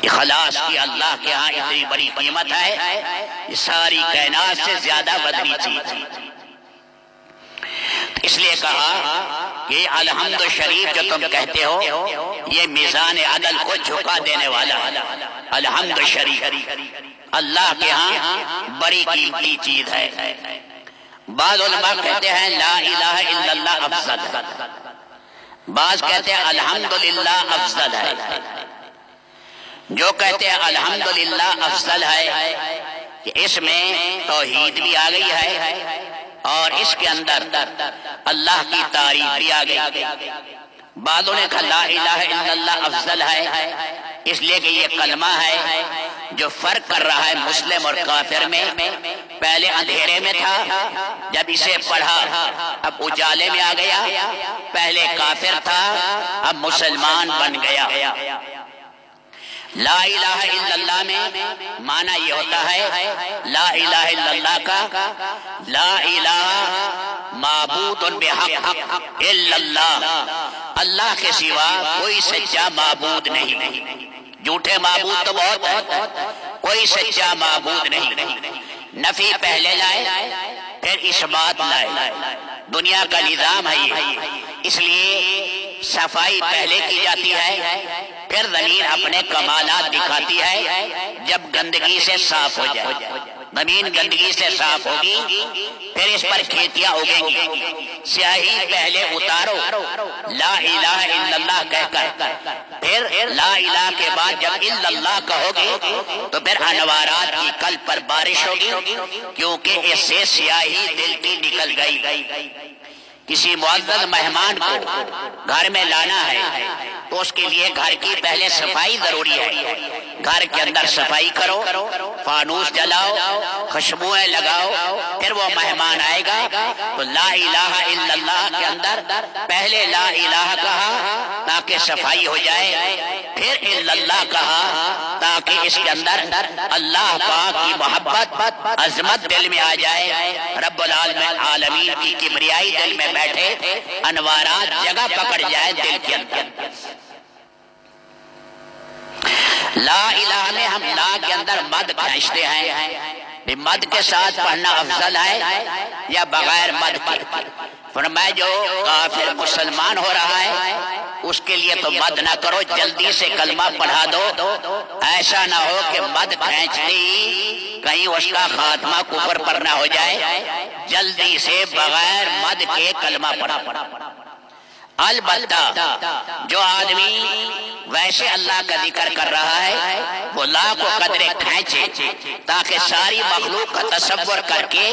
اخلاص کی اللہ کے ہاں اتنی بڑی قیمت ہے، یہ ساری کائنات سے زیادہ بدری چیز ہے۔ اس لیے کہا کہ الحمد شریف جو تم کہتے ہو یہ میزان عدل کو جھکا دینے والا الحمد شریف اللہ کے ہاں بڑی قیمتی چیز ہے۔ بعض علماء کہتے ہیں لا الہ الا اللہ افضل، بعض کہتے ہیں الحمدللہ افضل ہے۔ جو کہتے ہیں الحمدللہ افضل ہے کہ اس میں توحید بھی آ گئی ہے اور اس کے اندر اللہ کی تعریف بھی آ گئی۔ بعضوں نے کہا لا الہ الا اللہ افضل ہے اس لیے کہ یہ کلمہ ہے جو فرق کر رہا ہے مسلم اور کافر میں۔ پہلے اندھیرے میں تھا، جب اسے پڑھا اب اجالے میں آ گیا، پہلے کافر تھا اب مسلمان بن گیا۔ لا الہ الا اللہ میں معنی یہ ہوتا ہے لا الہ الا اللہ کا لا الہ معبود بحق الا اللہ، اللہ کے سوا کوئی سچا معبود نہیں۔ جھوٹے معبود تو بہت ہے، کوئی سچا معبود نہیں۔ نفی پہلے لائے پھر اثبات لائے، دنیا کا نظام ہے یہ، اس لیے صفائی پہلے کی جاتی ہے پھر زمین اپنے کمالات دکھاتی ہے جب گندگی سے صاف ہو جائے۔ زمین گندگی سے صاف ہوگی پھر اس پر کھیتیاں اگیں گی۔ سیاہی پہلے اتارو لا الہ الا اللہ کہہ کر، پھر لا الہ کے بعد جب الا اللہ کہو گے تو پھر انوارات کی قلب پر بارش ہوگی، کیونکہ اس سے سیاہی دل کی نکل گئی۔ کسی معزز مہمان کو گھر میں لانا ہے تو اس کے لیے گھر کی پہلے صفائی ضروری ہے۔ گھر کے اندر صفائی کرو، فانوس جلاؤ، خوشبوئیں لگاؤ، پھر وہ مہمان آئے گا تو لا الہ الا اللہ کے اندر پہلے لا الہ کہا تاکہ صفائی ہو جائے، پھر الا اللہ کہا تاکہ اس کے اندر اللہ پاک کی محبت عظمت دل میں آ جائے، رب العالمین کی کبریائی دل میں بیٹھے، انوارات جگہ پکڑ جائے دل کے اندر۔ لا الہ میں ہم لا کے اندر مد کھینچتے ہیں، مد کے ساتھ پڑھنا افضل ہے یا بغیر مد کے؟ فرمایا جو کافر مسلمان ہو رہا ہے اس کے لیے تو مد نہ کرو، جلدی سے کلمہ پڑھا دو، ایسا نہ ہو کہ مد کھینچتے ہی کہیں اس کا خاتمہ کفر پر نہ ہو جائے، جلدی سے بغیر مد کے کلمہ پڑھا۔ البتہ جو آدمی ویسے اللہ کا ذکر کر رہا ہے وہ لا کو قدرے کھینچے تاکہ ساری مخلوق کا تصور کر کے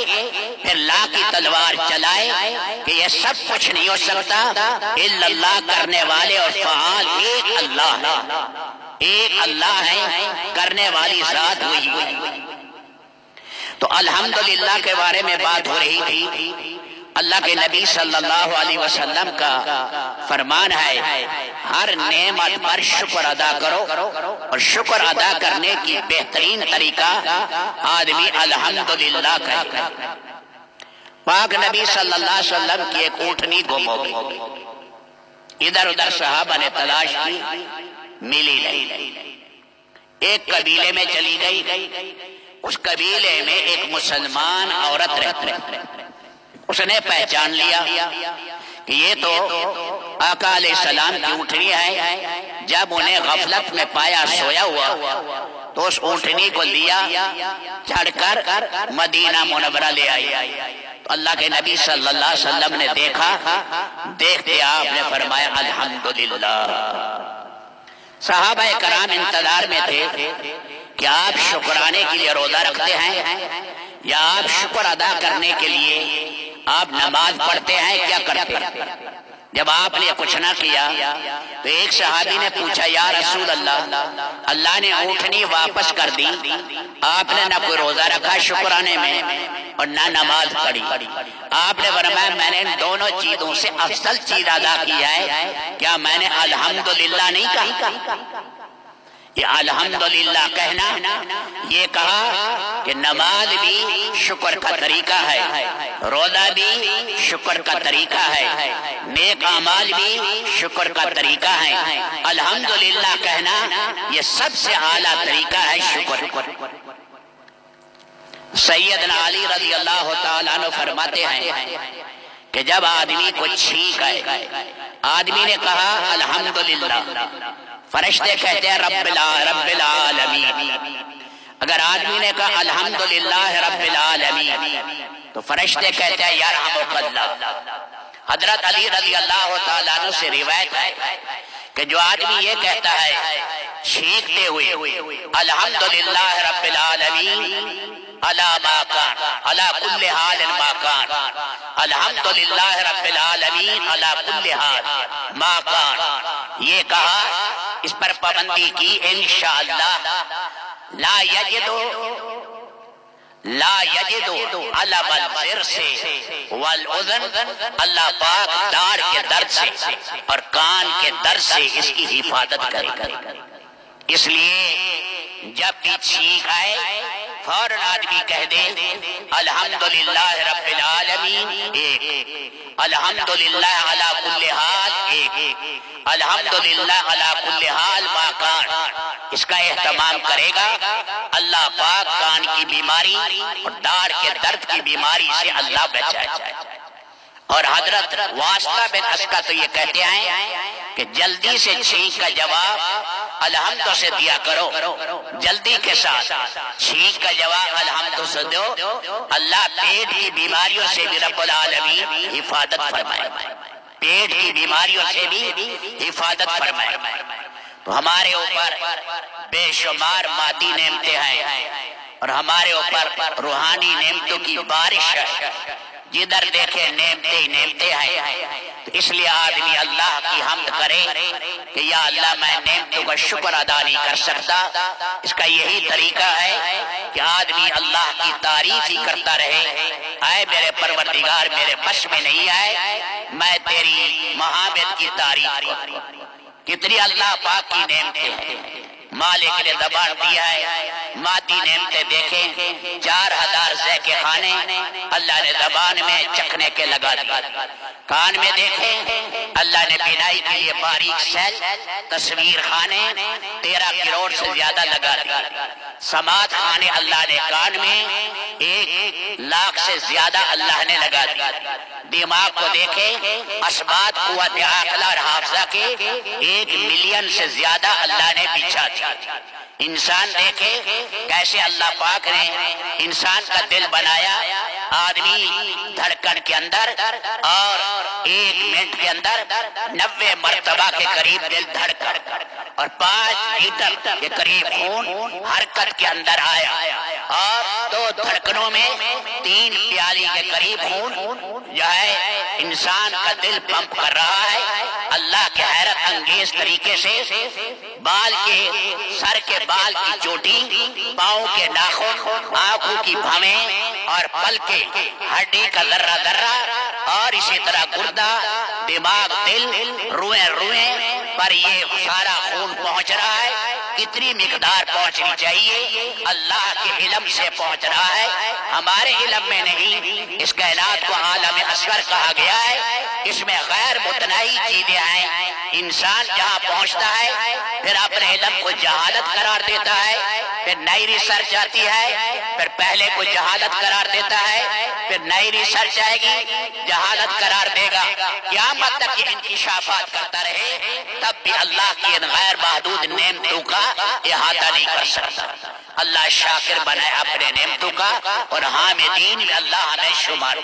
پھر لا کی تلوار چلائے کہ یہ سب کچھ نہیں ہو سکتا الا اللہ کرنے والے اور فعال ایک اللہ ہے، ایک اللہ ہے، کرنے والی ذات وہی۔ تو الحمدللہ کے بارے میں بات ہو رہی تھی۔ اللہ کے نبی صلی اللہ علیہ وسلم کا فرمان ہے ہر نعمت پر شکر ادا کرو، اور شکر ادا کرنے کی بہترین طریقہ آدمی الحمدللہ کہے۔ پاک نبی صلی اللہ علیہ وسلم کی ایک اونٹنی گم ہو گئی، ادھر ادھر صحابہ نے تلاش کی، ملی نہیں، ایک قبیلے میں چلی گئی، اس قبیلے میں ایک مسلمان عورت رہتی، اس نے پہچان لیا کہ یہ تو آقا علیہ السلام کی اونٹنی ہے۔ جب انہیں غفلت میں پایا سویا ہوا تو اس اونٹنی کو لیا، چڑھ کر مدینہ منورہ لے آئی۔ تو اللہ کے نبی صلی اللہ علیہ وسلم نے دیکھا، دیکھتے آپ نے فرمایا الحمدللہ۔ صحابہ کرام انتظار میں تھے کہ آپ شکرانے کے لیے روزہ رکھتے ہیں یا آپ شکر ادا کرنے کے لیے آپ نماز پڑھتے ہیں، کیا کرتے ہیں؟ جب آپ نے کچھ نہ کیا تو ایک صحابی نے پوچھا یا رسول اللہ، اللہ نے اونٹنی واپس کر دی، آپ نے نہ کوئی روزہ رکھا شکرانے میں اور نہ نماز پڑھی۔ آپ نے فرمایا میں نے ان دونوں چیزوں سے افضل چیز ادا کی ہے، کیا میں نے الحمدللہ نہیں کہا؟ یہ الحمدللہ کہنا، یہ کہا کہ نماز بھی شکر کا طریقہ ہے، روزہ بھی شکر کا طریقہ ہے، نیک اعمال بھی شکر کا طریقہ ہے۔ الحمدللہ کہنا یہ سب سے اعلیٰ طریقہ ہے شکر۔ سیدنا علی رضی اللہ تعالیٰ عنہ فرماتے ہیں کہ جب آدمی کو چھینک آئے، آدمی نے کہا الحمدللہ، فرشتے کہتے ہیں رب العالمین۔ اگر آدمی نے کہا الحمدللہ رب العالمین تو فرشتے کہتے ہیں یرحمک اللہ۔ حضرت علی رضی اللہ تعالیٰ عنہ سے روایت ہے کہ جو آدمی یہ کہتا ہے چھینکتے ہوئے الحمدللہ رب العالمین علی ما کان علی کل حال ما کان، الحمدللہ رب العالمین علی کل حال ما کان، یہ کہا، اس پر پابندی کی، انشاءاللہ لا یجدو علم الضرس والأذن، اللہ پاک داڑھ کے درد سے اور کان کے درد سے اس کی حفاظت کرے گا۔ اس لیے جب بھی چھینک آئے فوراً آدمی کہہ دے الحمدللہ رب العالمین ایک، الحمدللہ علی کل حال ایک، الحمدللہ علی کل حال ما کان، اس کا اہتمام کرے گا، اللہ پاک کان کی بیماری اور داڑھ کے درد کی بیماری سے اللہ بچائے۔ اور حضرت واسطہ بن اسقا تو یہ کہتے ہیں کہ جلدی سے چھینک کا جواب الحمد سے دیا کرو، جلدی کے ساتھ چھینک کا جواب الحمد سے دو، اللہ پیٹ کی بیماریوں سے بھی رب العالمین حفاظت فرمائے، پیٹ کی بیماریوں سے بھی حفاظت فرمائے۔ تو ہمارے اوپر بے شمار مادی نعمتیں ہیں اور ہمارے اوپر روحانی نعمتوں کی بارش ہے، جدھر دیکھیں نعمتیں ہی نعمتیں ہیں۔ تو اس لیے آدمی اللہ کی حمد کرے کہ یا اللہ میں نعمتوں کا شکر ادا نہیں کر سکتا۔ اس کا یہی طریقہ ہے کہ آدمی اللہ کی تعریف ہی کرتا رہے، اے میرے پروردگار میرے بس میں نہیں آئے میں تیری محامد کی تعریف کروں۔ کتنی اللہ پاک کی نعمتیں ہیں، مالک نے زبان دیا ہے، مادی نعمتیں دیکھیں، 4000 ذائقے کھانے اللہ نے زبان میں چکھنے کے لگا دیا، کان میں دیکھیں اللہ نے بینائی کے لیے باریک سیل تصویر خانے 13 کروڑ سے زیادہ لگا دیا، سماعت خانے اللہ نے کان میں 1 لاکھ سے زیادہ اللہ نے لگا دیا، دماغ کو دیکھیں اسبات قوت عقل اور حافظہ کے 1 ملین سے زیادہ اللہ نے بچھا دیا۔ انسان دیکھے کیسے اللہ پاک نے انسان کا دل بنایا، آدمی دھڑکن کے اندر اور 1 منٹ کے اندر 90 مرتبہ کے قریب دل دھڑکن اور 5 لیٹر کے قریب خون حرکت کے اندر آیا، اور 2 دھڑکنوں میں 3 پیالی کے قریب خون جو ہے انسان کا دل پمپ کر رہا ہے۔ اللہ کے حیرت انگیز طریقے سے بال کے سر کے بال کی چوٹی، پاؤں کے ناخن، آنکھوں کی بھویں اور پل کے ہڈی کا ذرہ ذرہ، اور اسی طرح گردہ، دماغ، دل، روئیں پر یہ سارا خون پہنچ رہا ہے۔ کتنی مقدار پہنچنی چاہیے؟ اللہ کے علم سے پہنچ رہا ہے، ہمارے علم میں نہیں۔ اس کائنات کو عالم اصغر کہا گیا ہے، اس میں غیر متناہی چیزیں ہیں۔ انسان جہاں پہنچتا ہے پھر اپنے علم کو جہالت قرار دیتا ہے، پھر نئی ریسرچ آتی ہے، پھر پہلے کو جہالت قرار دیتا ہے، پھر نئی ریسرچ آئے گی، جہالت قرار دے گا، قیامت تک یہ انکشافات کرتا رہے، تب بھی اللہ کی ان غیر محدود نعمتوں کا احاطہ نہیں کر سکتا۔ اللہ شاکر بنائے اپنے نعمتوں کا، اور حامدین میں اللہ ہمیں شمار